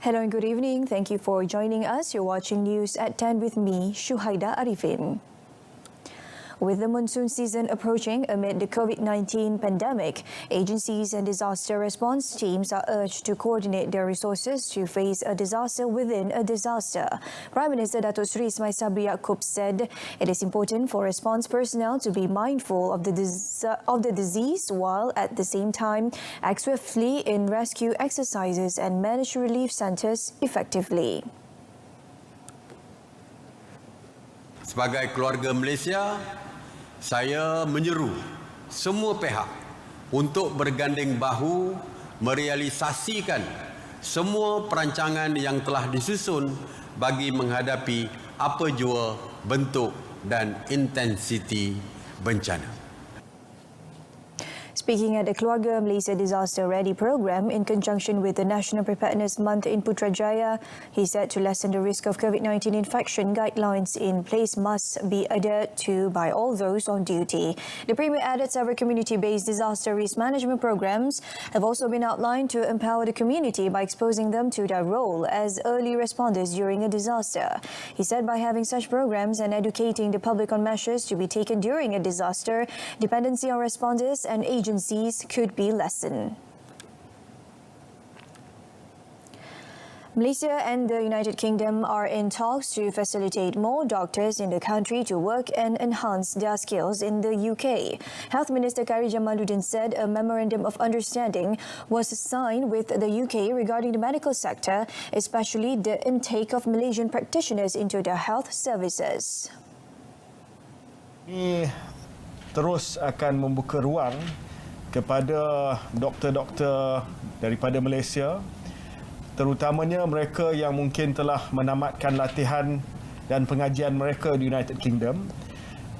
Hello and good evening. Thank you for joining us. You're watching News at 10 with me, Shuhaida Arifin. With the monsoon season approaching amid the COVID-19 pandemic, agencies and disaster response teams are urged to coordinate their resources to face a disaster within a disaster. Prime Minister Datuk Seri Semasa said it is important for response personnel to be mindful of the disease while at the same time act swiftly in rescue exercises and manage relief centres effectively. Sebagai keluarga Malaysia, saya menyeru semua pihak untuk berganding bahu merealisasikan semua perancangan yang telah disusun bagi menghadapi apa jua bentuk dan intensiti bencana. Speaking at the Keluarga Malaysia Disaster Ready program in conjunction with the National Preparedness Month in Putrajaya, he said to lessen the risk of COVID-19 infection, guidelines in place must be adhered to by all those on duty. The Premier added several community-based disaster risk management programs have also been outlined to empower the community by exposing them to their role as early responders during a disaster. He said by having such programs and educating the public on measures to be taken during a disaster, dependency on responders and agencies could be lessened. Malaysia and the United Kingdom are in talks to facilitate more doctors in the country to work and enhance their skills in the UK. Health Minister Khairi Jamaluddin said a memorandum of understanding was signed with the UK regarding the medical sector, especially the intake of Malaysian practitioners into their health services. Ini terus akan membuka ruang kepada doktor-doktor daripada Malaysia, terutamanya mereka yang mungkin telah menamatkan latihan dan pengajian mereka di United Kingdom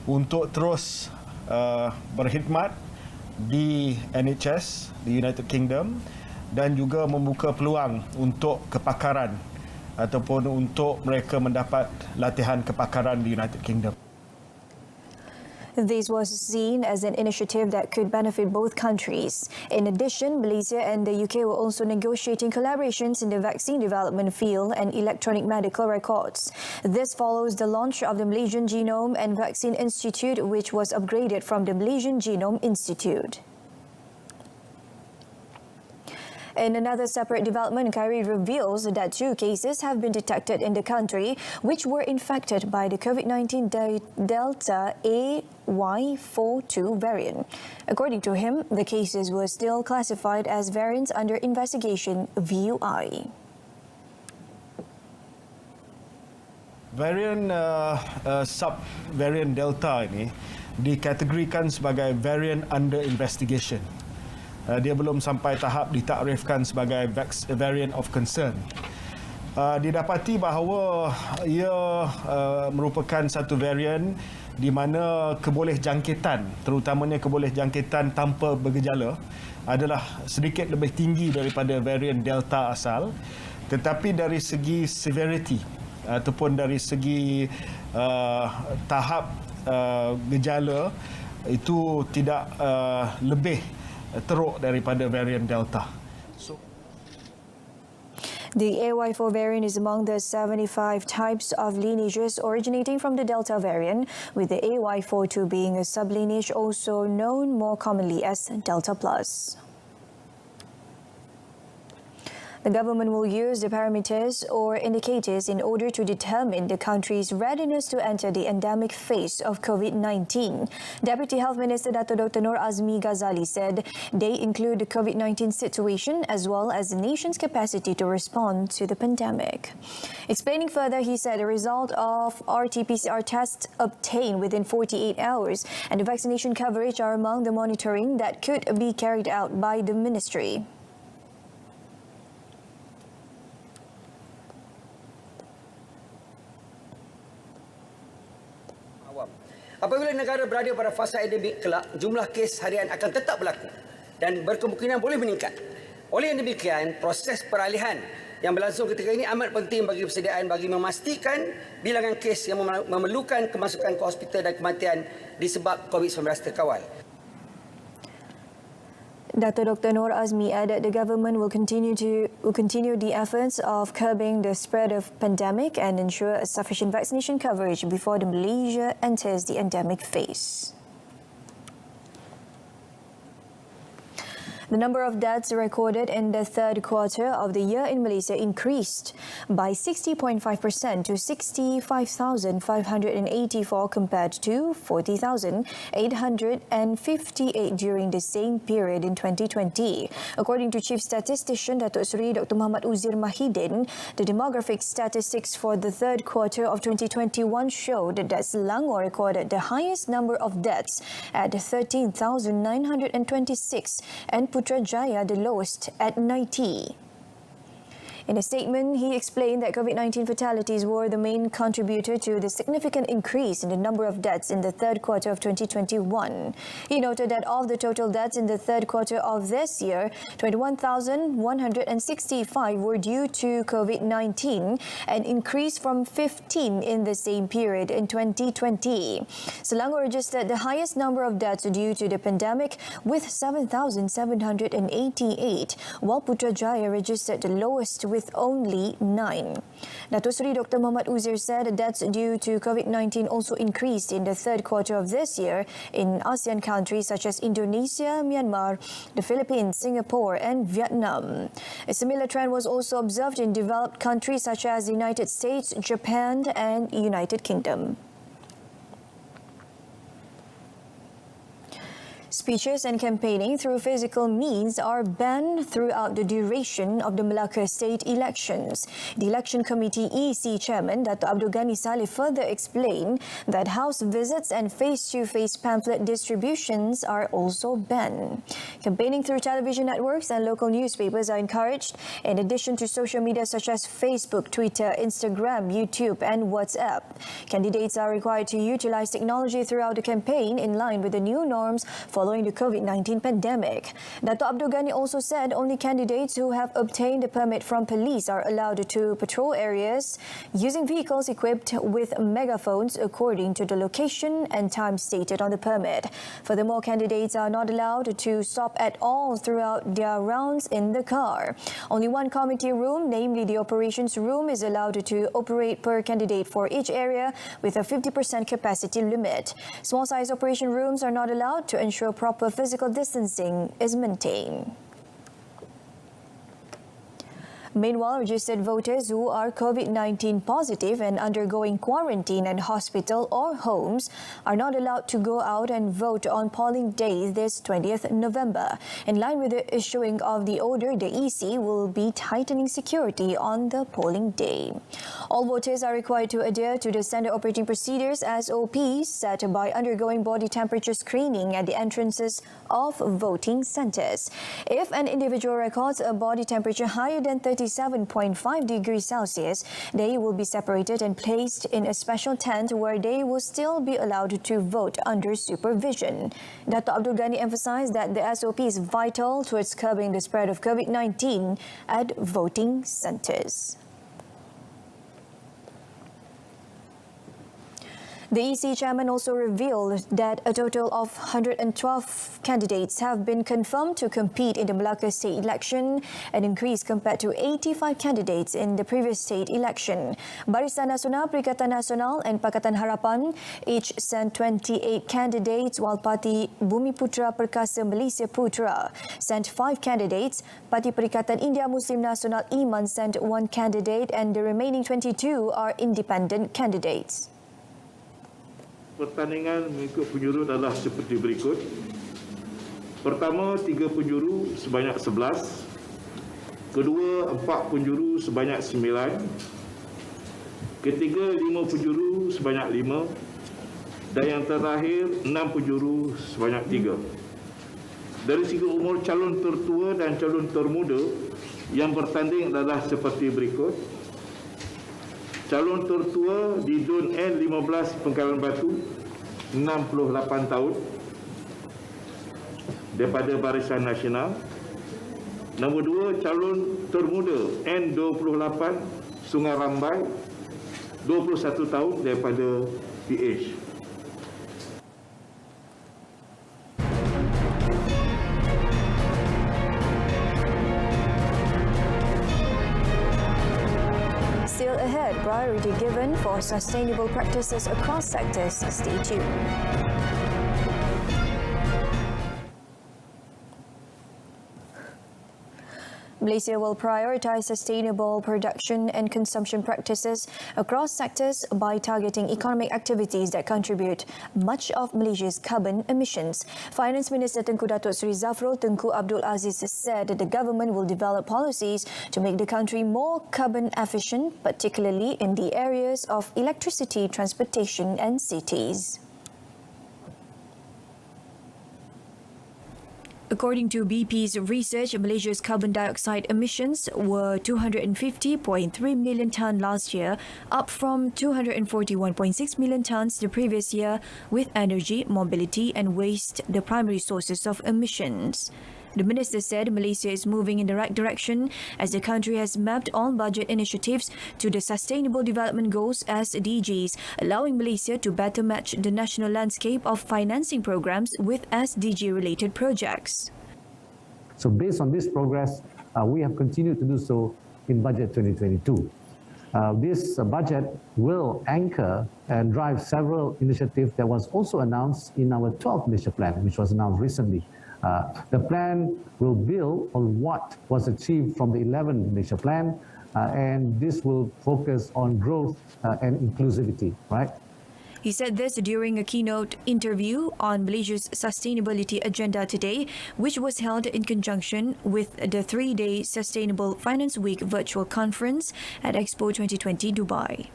untuk terus berkhidmat di NHS di United Kingdom dan juga membuka peluang untuk kepakaran ataupun untuk mereka mendapat latihan kepakaran di United Kingdom. This was seen as an initiative that could benefit both countries. In addition, Malaysia and the UK were also negotiating collaborations in the vaccine development field and electronic medical records. This follows the launch of the Malaysian Genome and Vaccine Institute, which was upgraded from the Malaysian Genome Institute. In another separate development, Khairi reveals that 2 cases have been detected in the country which were infected by the COVID-19 Delta AY42 variant. According to him, the cases were still classified as variants under investigation VUI. Varian sub-variant Delta ini dikategorikan sebagai variant under investigation. Dia belum sampai tahap ditakrifkan sebagai variant of concern. Didapati bahawa ia merupakan satu variant di mana kebolehjangkitan, terutamanya kebolehjangkitan tanpa bergejala, adalah sedikit lebih tinggi daripada variant Delta asal. Tetapi dari segi severity ataupun dari segi tahap gejala itu tidak lebih teruk daripada varian Delta. The AY4 variant is among the 75 types of lineages originating from the Delta variant, with the AY42 being a sublineage also known more commonly as Delta Plus. The government will use the parameters or indicators in order to determine the country's readiness to enter the endemic phase of COVID-19. Deputy Health Minister Dato Dr. Nur Azmi Ghazali said they include the COVID-19 situation as well as the nation's capacity to respond to the pandemic. Explaining further, he said the result of RT-PCR tests obtained within 48 hours and the vaccination coverage are among the monitoring that could be carried out by the ministry. Apabila negara berada pada fasa endemik kelak, jumlah kes harian akan tetap berlaku dan berkemungkinan boleh meningkat. Oleh yang demikian, proses peralihan yang berlangsung ketika ini amat penting bagi persediaan bagi memastikan bilangan kes yang memerlukan kemasukan ke hospital dan kematian disebab COVID-19 terkawal. Dr. Noor Azmi added the government will continue the efforts of curbing the spread of pandemic and ensure a sufficient vaccination coverage before Malaysia enters the endemic phase. The number of deaths recorded in the third quarter of the year in Malaysia increased by 60.5% to 65,584 compared to 40,858 during the same period in 2020. According to Chief Statistician Datuk Seri Dr. Muhammad Uzir Mahidin, the demographic statistics for the third quarter of 2021 showed that Selangor recorded the highest number of deaths at 13,926 and Putrajaya the lowest at 90. In a statement, he explained that COVID-19 fatalities were the main contributor to the significant increase in the number of deaths in the third quarter of 2021. He noted that of the total deaths in the third quarter of this year, 21,165 were due to COVID-19, an increase from 15 in the same period in 2020. Selangor registered the highest number of deaths due to the pandemic with 7,788, while Putrajaya registered the lowest with only 9. Datuk Seri Dr. Muhammad Uzir said deaths due to COVID-19 also increased in the third quarter of this year in ASEAN countries such as Indonesia, Myanmar, the Philippines, Singapore and Vietnam. A similar trend was also observed in developed countries such as the United States, Japan and United Kingdom. Speeches and campaigning through physical means are banned throughout the duration of the Malacca state elections. The Election Committee EC Chairman Dato' Abdul Ghani Saleh further explained that house visits and face-to-face pamphlet distributions are also banned. Campaigning through television networks and local newspapers are encouraged, in addition to social media such as Facebook, Twitter, Instagram, YouTube and WhatsApp. Candidates are required to utilize technology throughout the campaign in line with the new norms following the COVID-19 pandemic. Dato' Abdul Ghani also said only candidates who have obtained a permit from police are allowed to patrol areas using vehicles equipped with megaphones according to the location and time stated on the permit. Furthermore, candidates are not allowed to stop at all throughout their rounds in the car. Only one committee room, namely the operations room, is allowed to operate per candidate for each area with a 50% capacity limit. Small-size operation rooms are not allowed to ensure proper physical distancing is maintained. Meanwhile, registered voters who are COVID-19 positive and undergoing quarantine at hospital or homes are not allowed to go out and vote on polling day this 20th November. In line with the issuing of the order, the EC will be tightening security on the polling day. All voters are required to adhere to the standard operating procedures (SOPs) set by undergoing body temperature screening at the entrances of voting centres. If an individual records a body temperature higher than 37.5 degrees Celsius, they will be separated and placed in a special tent where they will still be allowed to vote under supervision. Dato' Abdul Ghani emphasized that the SOP is vital towards curbing the spread of COVID-19 at voting centres. The EC chairman also revealed that a total of 112 candidates have been confirmed to compete in the Malacca state election, an increase compared to 85 candidates in the previous state election. Barisan Nasional, Perikatan Nasional and Pakatan Harapan each sent 28 candidates, while Parti Bumi Putra Perkasa Malaysia Putra sent 5 candidates. Parti Perikatan India Muslim Nasional Iman sent 1 candidate and the remaining 22 are independent candidates. Pertandingan mengikut penjuru adalah seperti berikut. Pertama, 3 penjuru sebanyak 11. Kedua, 4 penjuru sebanyak 9. Ketiga, 5 penjuru sebanyak 5. Dan yang terakhir, 6 penjuru sebanyak 3. Dari segi umur, calon tertua dan calon termuda yang bertanding adalah seperti berikut. Calon tertua di Zon N15 Pengkalan Batu 68 tahun daripada Barisan Nasional. Nombor 2, calon termuda N28 Sungai Rambai 21 tahun daripada PH. priority given for sustainable practices across sectors. Stay tuned. Malaysia will prioritise sustainable production and consumption practices across sectors by targeting economic activities that contribute much of Malaysia's carbon emissions. Finance Minister Tengku Datuk Seri Zafrul Tengku Abdul Aziz said that the government will develop policies to make the country more carbon efficient, particularly in the areas of electricity, transportation and cities. According to BP's research, Malaysia's carbon dioxide emissions were 250.3 million tonnes last year, up from 241.6 million tonnes the previous year, with energy, mobility and waste the primary sources of emissions. The minister said Malaysia is moving in the right direction as the country has mapped all budget initiatives to the Sustainable Development Goals SDGs, allowing Malaysia to better match the national landscape of financing programs with SDG-related projects. So based on this progress, we have continued to do so in Budget 2022. This budget will anchor and drive several initiatives that was also announced in our 12th Malaysia Plan, which was announced recently. The plan will build on what was achieved from the 11th Malaysia Plan, and this will focus on growth and inclusivity, right? He said this during a keynote interview on Malaysia's sustainability agenda today, which was held in conjunction with the 3-day Sustainable Finance Week virtual conference at Expo 2020 Dubai.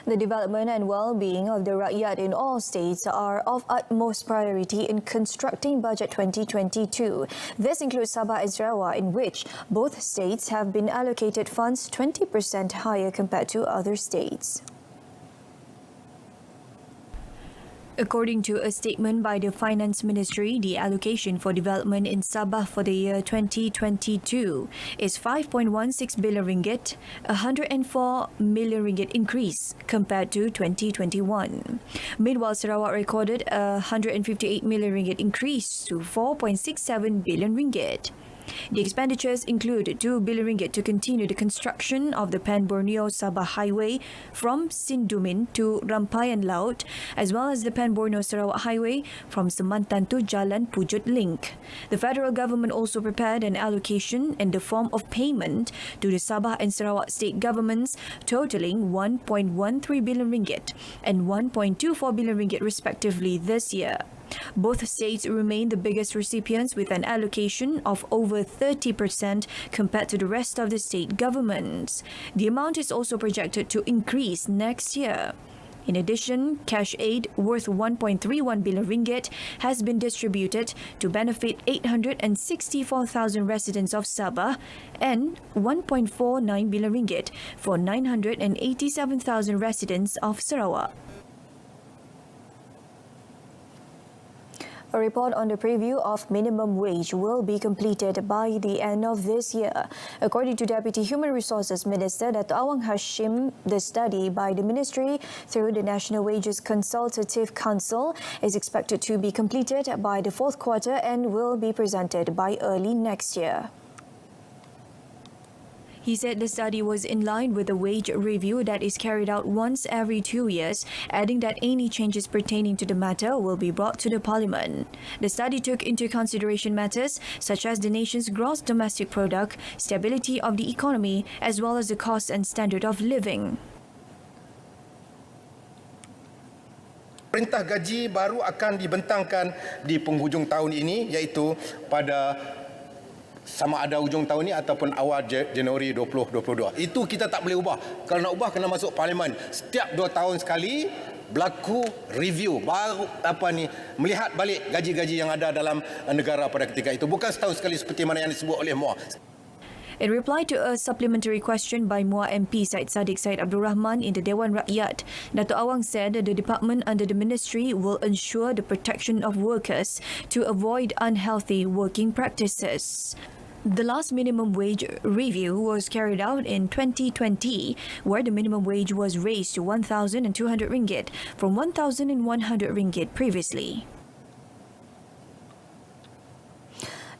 The development and well-being of the rakyat in all states are of utmost priority in constructing Budget 2022. This includes Sabah and Sarawak, in which both states have been allocated funds 20% higher compared to other states. According to a statement by the Finance Ministry, the allocation for development in Sabah for the year 2022 is 5.16 billion ringgit, a 104 million ringgit increase compared to 2021. Meanwhile, Sarawak recorded a 158 million ringgit increase to 4.67 billion ringgit. The expenditures include 2 billion ringgit to continue the construction of the Pan-Borneo-Sabah Highway from Sindumin to Rampayan Laut, as well as the Pan-Borneo-Sarawak Highway from Semantan to Jalan Pujut Link. The federal government also prepared an allocation in the form of payment to the Sabah and Sarawak state governments totaling 1.13 billion ringgit and 1.24 billion ringgit respectively this year. Both states remain the biggest recipients with an allocation of over 30% compared to the rest of the state governments. The amount is also projected to increase next year. In addition, cash aid worth 1.31 billion ringgit has been distributed to benefit 864,000 residents of Sabah and 1.49 billion ringgit for 987,000 residents of Sarawak. A report on the preview of minimum wage will be completed by the end of this year. According to Deputy Human Resources Minister Dato' Awang Hashim, the study by the ministry through the National Wages Consultative Council is expected to be completed by the fourth quarter and will be presented by early next year. He said the study was in line with the wage review that is carried out once every 2 years, adding that any changes pertaining to the matter will be brought to the Parliament. The study took into consideration matters such as the nation's gross domestic product, stability of the economy, as well as the cost and standard of living. Perintah gaji baru akan dibentangkan di penghujung tahun ini, iaitu pada sama ada hujung tahun ini ataupun awal Januari 2022. Itu kita tak boleh ubah. Kalau nak ubah kena masuk parlimen. Setiap 2 tahun sekali berlaku review, baru melihat balik gaji-gaji yang ada dalam negara pada ketika itu. Bukan setahun sekali seperti mana yang disebut oleh MUA. In reply to a supplementary question by MUA MP Syed Saddiq Syed Abdul Rahman in the Dewan Rakyat, Dato' Awang said the department under the ministry will ensure the protection of workers to avoid unhealthy working practices. The last minimum wage review was carried out in 2020, where the minimum wage was raised to 1,200 ringgit from 1,100 ringgit previously.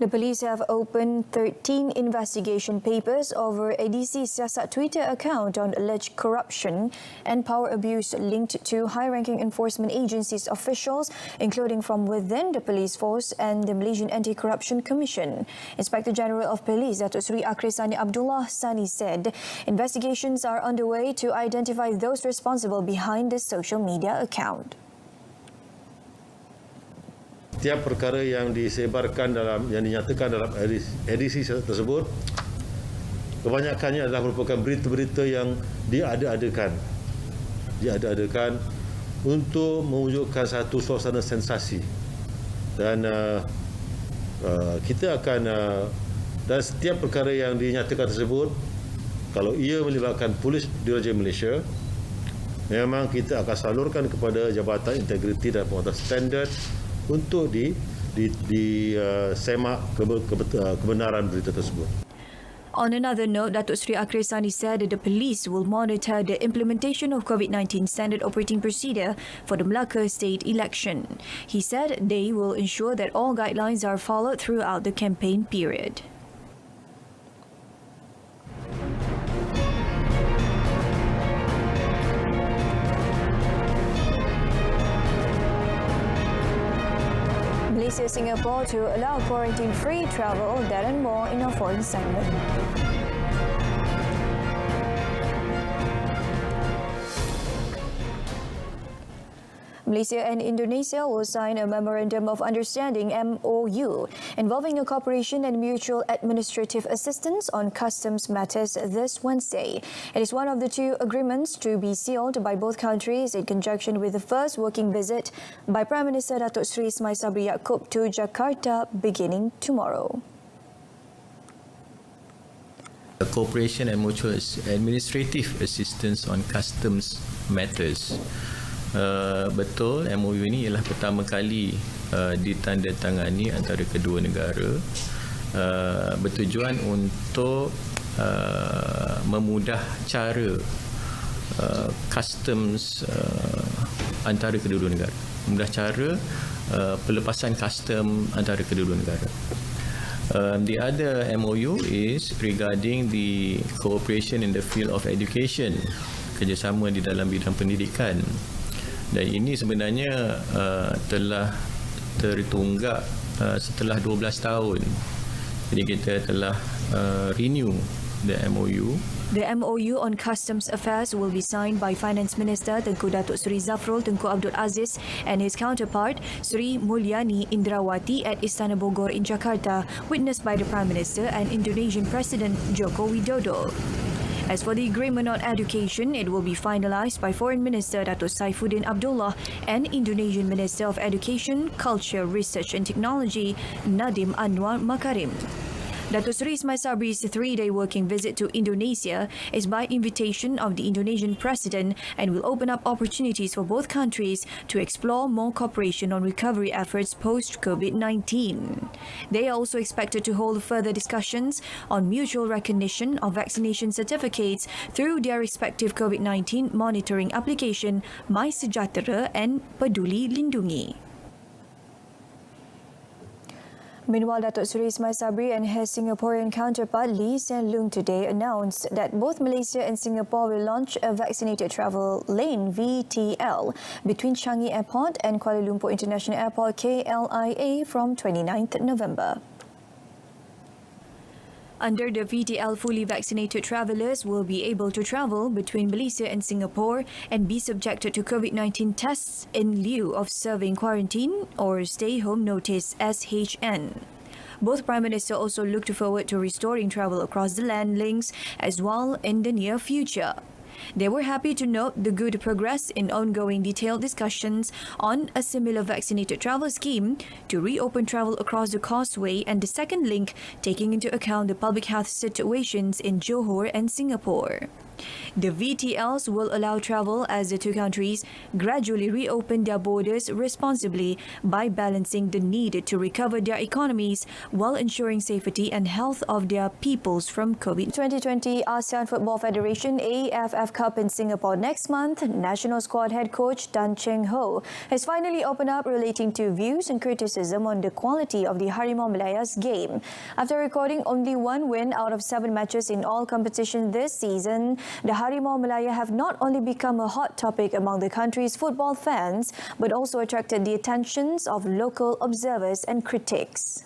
The police have opened 13 investigation papers over ADC Siasat Twitter account on alleged corruption and power abuse linked to high-ranking enforcement agencies officials, including from within the police force and the Malaysian Anti-Corruption Commission. Inspector General of Police Datuk Seri Akrisani Abdullah Sani said investigations are underway to identify those responsible behind the social media account. Setiap perkara yang disebarkan yang dinyatakan dalam edisi tersebut, kebanyakannya adalah merupakan berita-berita yang diada-adakan untuk mewujudkan satu suasana sensasi. Dan kita akan dan setiap perkara yang dinyatakan tersebut, kalau ia melibatkan polis Diraja Malaysia, memang kita akan salurkan kepada Jabatan Integriti dan Penguatan Standard untuk disemak kebenaran berita tersebut. On another note, Datuk Seri Akrisani said that the police will monitor the implementation of COVID-19 Standard Operating Procedure for the Melaka state election. He said they will ensure that all guidelines are followed throughout the campaign period. Malaysia Singapore to allow quarantine-free travel, that and more in our foreign segment. Malaysia and Indonesia will sign a Memorandum of Understanding (MOU) involving a cooperation and mutual administrative assistance on customs matters this Wednesday. It is one of the two agreements to be sealed by both countries in conjunction with the first working visit by Prime Minister Datuk Seri Semasa to Jakarta beginning tomorrow. Cooperation and mutual administrative assistance on customs matters. Betul, MOU ini ialah pertama kali ditandatangani antara kedua negara, bertujuan untuk memudah cara customs antara kedua negara, memudah cara pelepasan custom antara kedua negara. The other MOU is regarding the cooperation in the field of education, kerjasama di dalam bidang pendidikan. Dan ini sebenarnya telah tertunggak setelah 12 tahun. Jadi kita telah renew the MOU. The MOU on customs affairs will be signed by Finance Minister Tengku Datuk Seri Zafrul Tengku Abdul Aziz and his counterpart Sri Mulyani Indrawati at Istana Bogor in Jakarta, witnessed by the Prime Minister and Indonesian President Joko Widodo. As for the agreement on education, it will be finalised by Foreign Minister Datuk Saifuddin Abdullah and Indonesian Minister of Education, Culture, Research and Technology Nadiem Anwar Makarim. Datuk Seri Ismail Sabri's three-day working visit to Indonesia is by invitation of the Indonesian President and will open up opportunities for both countries to explore more cooperation on recovery efforts post-COVID-19. They are also expected to hold further discussions on mutual recognition of vaccination certificates through their respective COVID-19 monitoring application MySejahtera and Peduli Lindungi. Meanwhile, Datuk Seri Ismail Sabri and his Singaporean counterpart Lee Hsien Loong today announced that both Malaysia and Singapore will launch a vaccinated travel lane (VTL) between Changi Airport and Kuala Lumpur International Airport (KLIA) from 29th November. Under the VTL, fully vaccinated travellers will be able to travel between Malaysia and Singapore and be subjected to COVID-19 tests in lieu of serving quarantine or stay-home notice (SHN). Both Prime Minister also look forward to restoring travel across the land links as well in the near future. They were happy to note the good progress in ongoing detailed discussions on a similar vaccinated travel scheme to reopen travel across the causeway and the second link, taking into account the public health situations in Johor and Singapore. The VTLs will allow travel as the two countries gradually reopen their borders responsibly by balancing the need to recover their economies while ensuring safety and health of their peoples from COVID. 2020 ASEAN Football Federation AFF Cup in Singapore next month, national squad head coach Tan Cheng Ho has finally opened up relating to views and criticism on the quality of the Harimau Malaya's game. After recording only one win out of 7 matches in all competitions this season, the Harimau Malaya have not only become a hot topic among the country's football fans, but also attracted the attentions of local observers and critics.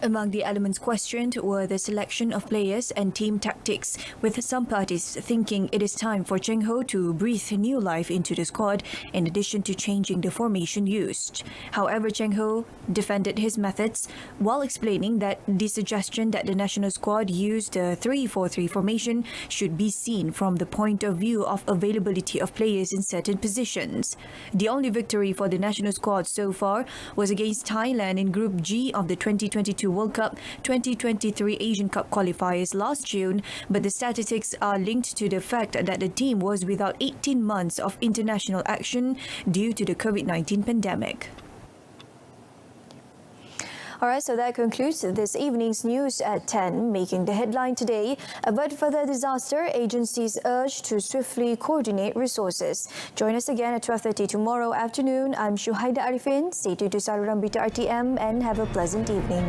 Among the elements questioned were the selection of players and team tactics, with some parties thinking it is time for Cheng Ho to breathe new life into the squad in addition to changing the formation used. However, Cheng Ho defended his methods while explaining that the suggestion that the national squad use the 3-4-3 formation should be seen from the point of view of availability of players in certain positions. The only victory for the national squad so far was against Thailand in Group G of the 2022 World Cup 2023 Asian Cup qualifiers last June, but the statistics are linked to the fact that the team was without 18 months of international action due to the COVID-19 pandemic. Alright, so that concludes this evening's news at 10. Making the headline today, avert further disaster, agencies urge to swiftly coordinate resources. Join us again at 12:30 tomorrow afternoon. I'm Shuhaida Arifin. Stay tuned to Saluran Berita RTM and have a pleasant evening.